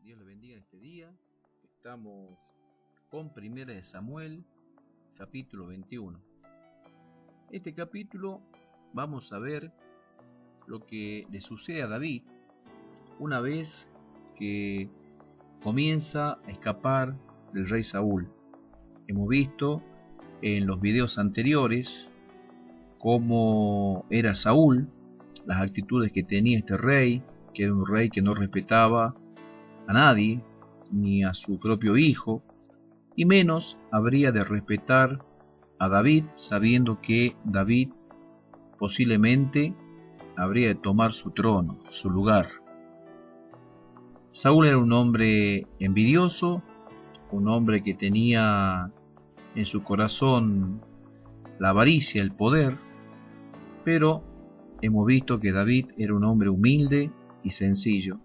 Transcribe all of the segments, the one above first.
Dios le bendiga en este día. Estamos con Primera de Samuel, capítulo 21. Este capítulo vamos a ver lo que le sucede a David una vez que comienza a escapar del rey Saúl. Hemos visto en los videos anteriores cómo era Saúl, las actitudes que tenía este rey, que era un rey que no respetaba a nadie, ni a su propio hijo, y menos habría de respetar a David, sabiendo que David posiblemente habría de tomar su trono, su lugar. Saúl era un hombre envidioso, un hombre que tenía en su corazón la avaricia, el poder, pero hemos visto que David era un hombre humilde y sencillo.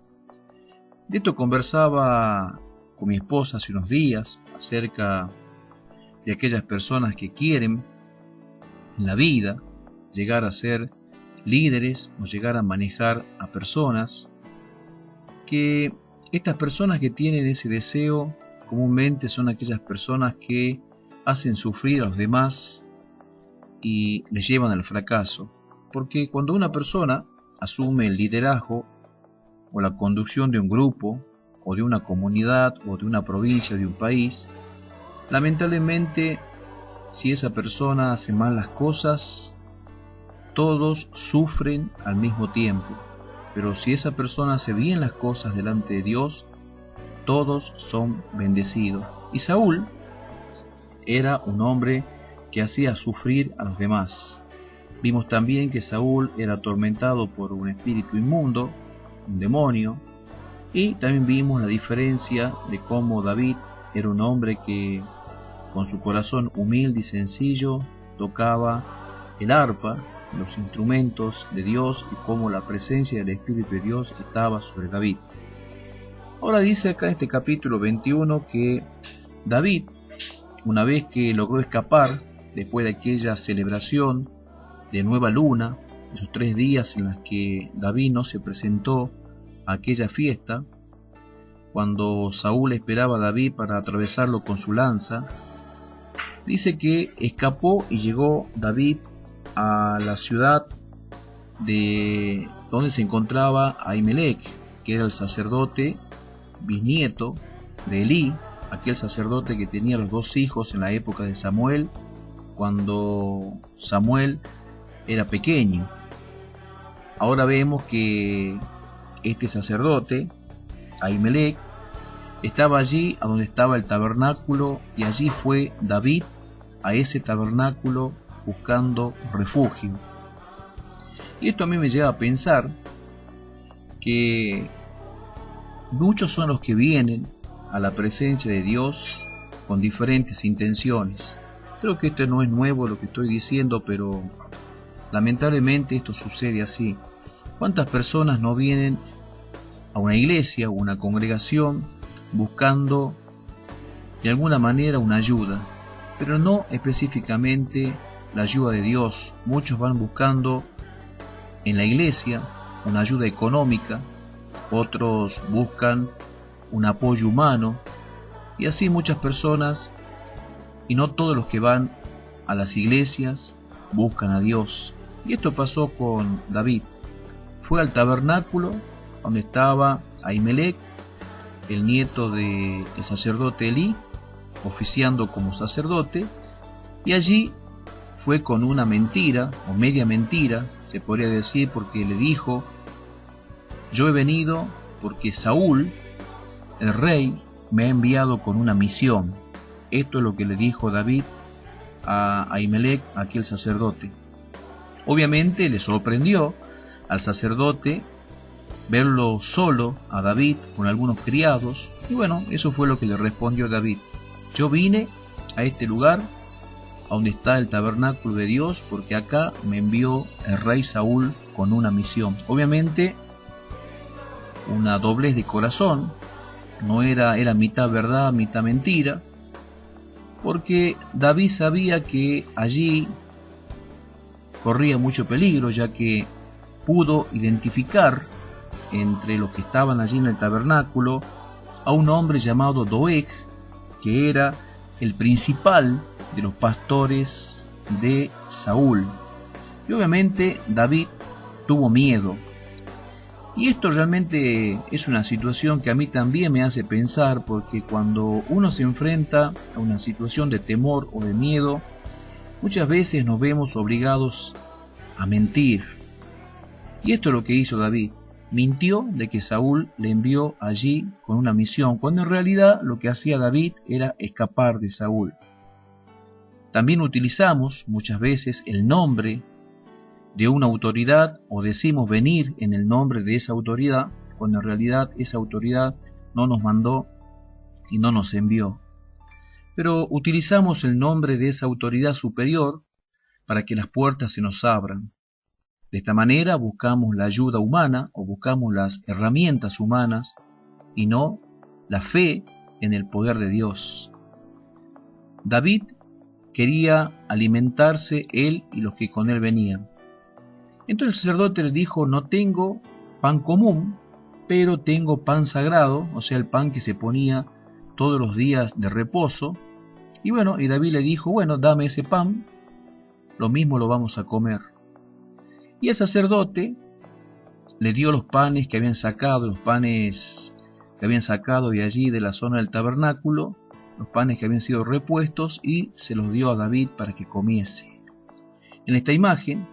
De esto conversaba con mi esposa hace unos días acerca de aquellas personas que quieren en la vida llegar a ser líderes o llegar a manejar a personas, que estas personas que tienen ese deseo comúnmente son aquellas personas que hacen sufrir a los demás y les llevan al fracaso, porque cuando una persona asume el liderazgo o la conducción de un grupo, o de una comunidad, o de una provincia, o de un país, lamentablemente, si esa persona hace mal las cosas, todos sufren al mismo tiempo. Pero si esa persona hace bien las cosas delante de Dios, todos son bendecidos. Y Saúl era un hombre que hacía sufrir a los demás. Vimos también que Saúl era atormentado por un espíritu inmundo, un demonio, y también vimos la diferencia de cómo David era un hombre que con su corazón humilde y sencillo tocaba el arpa, los instrumentos de Dios, y cómo la presencia del Espíritu de Dios estaba sobre David. Ahora dice acá en este capítulo 21 que David, una vez que logró escapar después de aquella celebración de nueva luna, esos 3 días en los que David no se presentó a aquella fiesta, cuando Saúl esperaba a David para atravesarlo con su lanza, dice que escapó y llegó David a la ciudad de donde se encontraba Ahimelech, que era el sacerdote bisnieto de Elí, aquel sacerdote que tenía los 2 hijos en la época de Samuel, cuando Samuel era pequeño. Ahora vemos que este sacerdote, Ahimelech, estaba allí a donde estaba el tabernáculo, y allí fue David a ese tabernáculo buscando refugio. Y esto a mí me lleva a pensar que muchos son los que vienen a la presencia de Dios con diferentes intenciones. Creo que esto no es nuevo lo que estoy diciendo, pero lamentablemente esto sucede así. ¿Cuántas personas no vienen a una iglesia o una congregación buscando de alguna manera una ayuda, pero no específicamente la ayuda de Dios? Muchos van buscando en la iglesia una ayuda económica, otros buscan un apoyo humano, y así muchas personas, y no todos los que van a las iglesias buscan a Dios. Y esto pasó con David. Fue al tabernáculo donde estaba Ahimelech, el nieto del sacerdote Elí, oficiando como sacerdote, y allí fue con una mentira, o media mentira, se podría decir, porque le dijo: yo he venido porque Saúl, el rey, me ha enviado con una misión. Esto es lo que le dijo David a Ahimelech, aquel sacerdote. Obviamente le sorprendió al sacerdote verlo solo a David con algunos criados, y bueno, eso fue lo que le respondió David: yo vine a este lugar, a donde está el tabernáculo de Dios, porque acá me envió el rey Saúl con una misión. Obviamente una doblez de corazón, no era mitad verdad, mitad mentira, porque David sabía que allí corría mucho peligro, ya que pudo identificar entre los que estaban allí en el tabernáculo a un hombre llamado Doeg, que era el principal de los pastores de Saúl. Y obviamente David tuvo miedo. Y esto realmente es una situación que a mí también me hace pensar, porque cuando uno se enfrenta a una situación de temor o de miedo, muchas veces nos vemos obligados a mentir. Y esto es lo que hizo David. Mintió de que Saúl le envió allí con una misión, cuando en realidad lo que hacía David era escapar de Saúl. También utilizamos muchas veces el nombre de una autoridad o decimos venir en el nombre de esa autoridad, cuando en realidad esa autoridad no nos mandó y no nos envió. Pero utilizamos el nombre de esa autoridad superior para que las puertas se nos abran. De esta manera buscamos la ayuda humana o buscamos las herramientas humanas y no la fe en el poder de Dios. David quería alimentarse él y los que con él venían. Entonces el sacerdote le dijo: no tengo pan común, pero tengo pan sagrado, o sea, el pan que se ponía todos los días de reposo. Y David le dijo: bueno, dame ese pan, lo mismo lo vamos a comer. Y el sacerdote le dio los panes que habían sacado, de allí de la zona del tabernáculo, los panes que habían sido repuestos, y se los dio a David para que comiese. En esta imagen,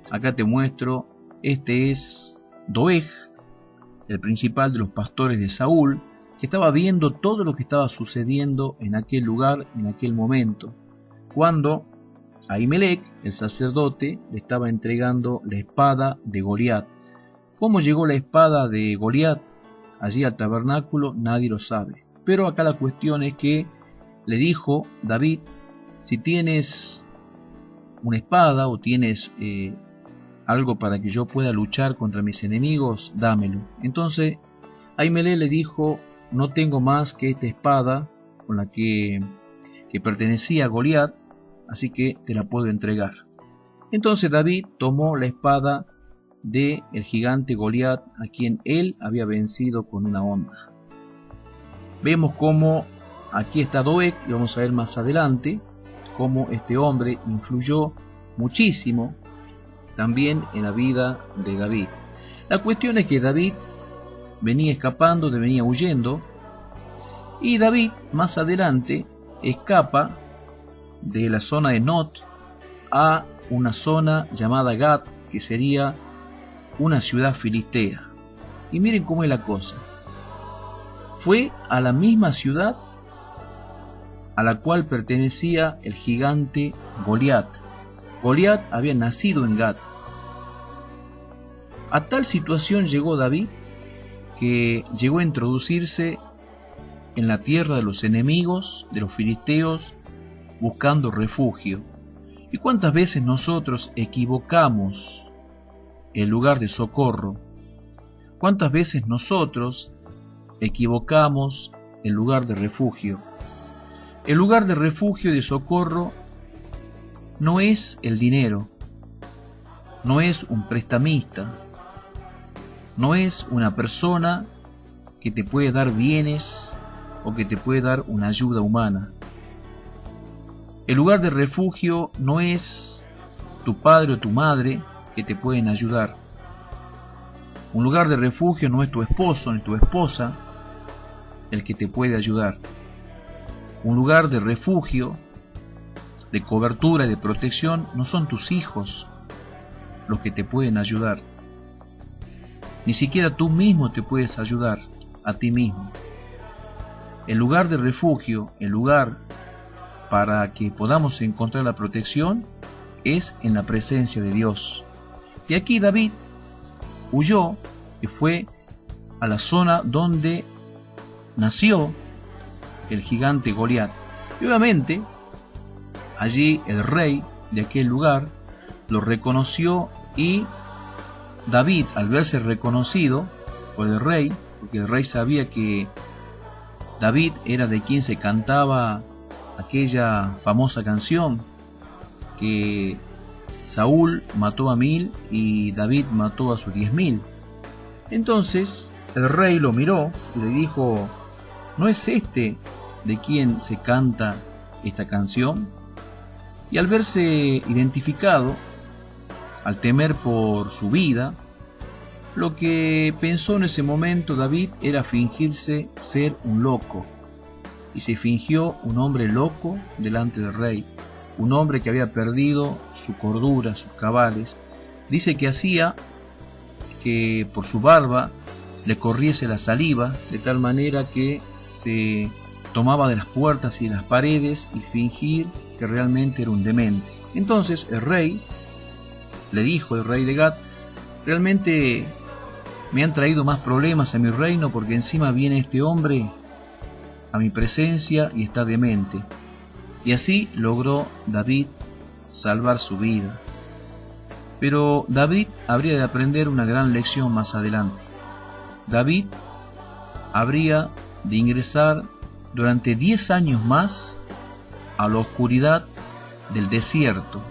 acá te muestro, este es Doeg, el principal de los pastores de Saúl, que estaba viendo todo lo que estaba sucediendo en aquel lugar, en aquel momento, cuando Ahimelech, el sacerdote, le estaba entregando la espada de Goliat. ¿Cómo llegó la espada de Goliat allí al tabernáculo? Nadie lo sabe. Pero acá la cuestión es que le dijo David: si tienes una espada o tienes algo para que yo pueda luchar contra mis enemigos, dámelo. Entonces Ahimelech le dijo: no tengo más que esta espada con la que pertenecía a Goliat, así que te la puedo entregar. Entonces David tomó la espada del gigante Goliat, a quien él había vencido con una honra. Vemos cómo aquí está Doeg, y vamos a ver más adelante cómo este hombre influyó muchísimo también en la vida de David. La cuestión es que David venía escapando, venía huyendo, y David más adelante escapa de la zona de Not a una zona llamada Gat, que sería una ciudad filistea. Y miren cómo es la cosa. Fue a la misma ciudad a la cual pertenecía el gigante Goliat. Goliat había nacido en Gat. A tal situación llegó David que llegó a introducirse en la tierra de los enemigos, de los filisteos, buscando refugio. ¿Y cuántas veces nosotros equivocamos el lugar de socorro? ¿Cuántas veces nosotros equivocamos el lugar de refugio? El lugar de refugio y de socorro no es el dinero, no es un prestamista, no es una persona que te puede dar bienes o que te puede dar una ayuda humana. El lugar de refugio no es tu padre o tu madre que te pueden ayudar. Un lugar de refugio no es tu esposo ni tu esposa el que te puede ayudar. Un lugar de refugio, de cobertura y de protección, no son tus hijos los que te pueden ayudar. Ni siquiera tú mismo te puedes ayudar a ti mismo. El lugar de refugio, el lugar para que podamos encontrar la protección, es en la presencia de Dios. Y aquí David huyó y fue a la zona donde nació el gigante Goliat. Y obviamente allí el rey de aquel lugar lo reconoció, y David, al verse reconocido por el rey, porque el rey sabía que David era de quien se cantaba aquella famosa canción, que Saúl mató a 1000 y David mató a sus 10.000. Entonces el rey lo miró y le dijo: ¿no es este de quien se canta esta canción? Y al verse identificado, al temer por su vida, lo que pensó en ese momento David era fingirse ser un loco. Y se fingió un hombre loco delante del rey, un hombre que había perdido su cordura, sus cabales. Dice que hacía que por su barba le corriese la saliva, de tal manera que se tomaba de las puertas y de las paredes y fingir que realmente era un demente. Entonces el rey le dijo, el rey de Gat: realmente me han traído más problemas a mi reino, porque encima viene este hombre a mi presencia y está demente. Y así logró David salvar su vida. Pero David habría de aprender una gran lección más adelante. David habría de ingresar durante 10 años más a la oscuridad del desierto.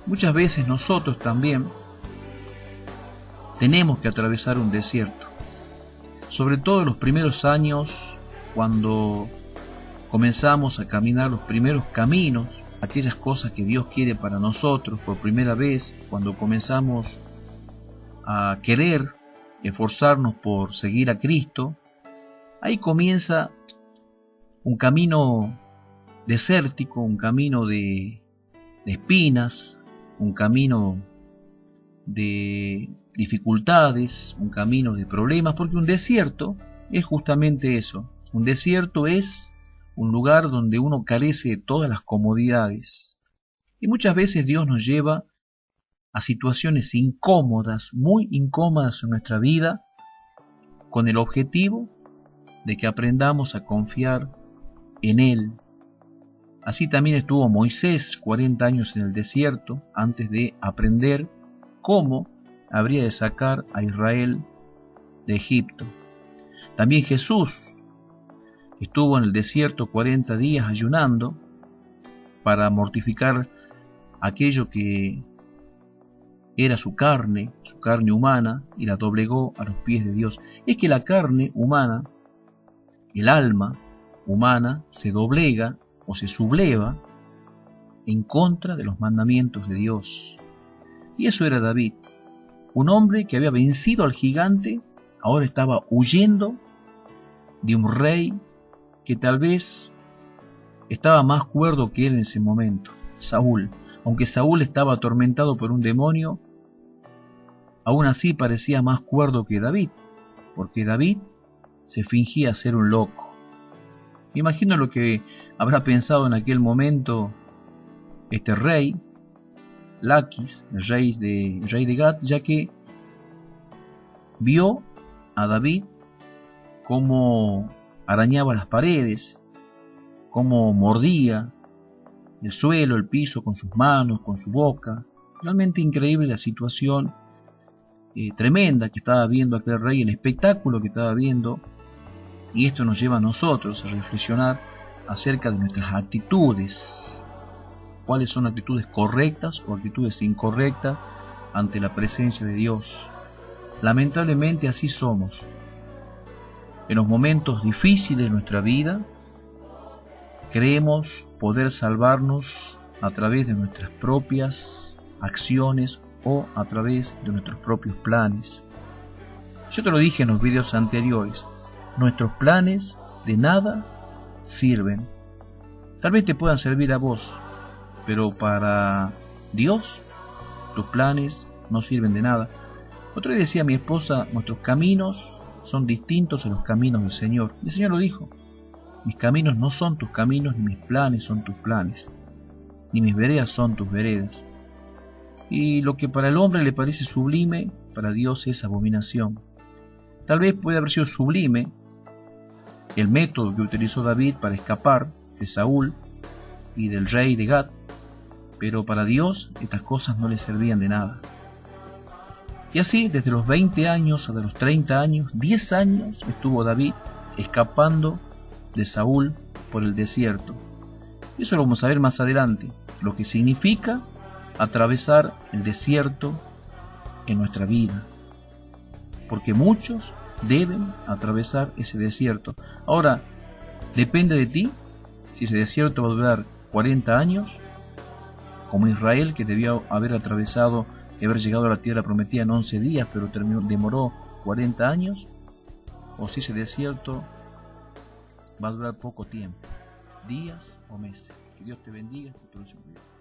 Muchas veces nosotros también tenemos que atravesar un desierto, sobre todo en los primeros años, cuando comenzamos a caminar los primeros caminos, aquellas cosas que Dios quiere para nosotros por primera vez, cuando comenzamos a querer esforzarnos por seguir a Cristo. Ahí comienza un camino desértico, un camino de espinas, un camino de dificultades, un camino de problemas, porque un desierto es justamente eso. Un desierto es un lugar donde uno carece de todas las comodidades. Y muchas veces Dios nos lleva a situaciones incómodas, muy incómodas en nuestra vida, con el objetivo de que aprendamos a confiar en Él. Así también estuvo Moisés 40 años en el desierto antes de aprender cómo habría de sacar a Israel de Egipto. También Jesús estuvo en el desierto 40 días ayunando para mortificar aquello que era su carne humana, y la doblegó a los pies de Dios. Es que la carne humana, el alma humana, se doblega o se subleva en contra de los mandamientos de Dios. Y eso era David, un hombre que había vencido al gigante, ahora estaba huyendo de un rey que tal vez estaba más cuerdo que él en ese momento, Saúl. Aunque Saúl estaba atormentado por un demonio, aún así parecía más cuerdo que David, porque David se fingía ser un loco. Me imagino lo que habrá pensado en aquel momento este rey, Laquis, el rey de Gat, ya que vio a David cómo arañaba las paredes, cómo mordía el suelo, el piso con sus manos, con su boca. Realmente increíble la situación tremenda que estaba viendo aquel rey, el espectáculo que estaba viendo. Y esto nos lleva a nosotros a reflexionar acerca de nuestras actitudes. ¿Cuáles son actitudes correctas o actitudes incorrectas ante la presencia de Dios? Lamentablemente así somos. En los momentos difíciles de nuestra vida, creemos poder salvarnos a través de nuestras propias acciones o a través de nuestros propios planes. Yo te lo dije en los videos anteriores, nuestros planes de nada sirven. Tal vez te puedan servir a vos, pero para Dios tus planes no sirven de nada. Otra vez decía mi esposa, nuestros caminos son distintos a los caminos del Señor. El Señor lo dijo: mis caminos no son tus caminos, ni mis planes son tus planes, ni mis veredas son tus veredas. Y lo que para el hombre le parece sublime, para Dios es abominación. Tal vez puede haber sido sublime el método que utilizó David para escapar de Saúl y del rey de Gat, pero para Dios estas cosas no le servían de nada. Y así, desde los 20 años hasta los 30 años, 10 años estuvo David escapando de Saúl por el desierto. Y eso lo vamos a ver más adelante, lo que significa atravesar el desierto en nuestra vida, porque muchos deben atravesar ese desierto. Ahora, Depende de ti si ese desierto va a durar 40 años, como Israel, que debió haber atravesado y haber llegado a la tierra prometida en 11 días, pero demoró 40 años, o si ese desierto va a durar poco tiempo, días o meses. Que Dios te bendiga. Hasta el próximo video.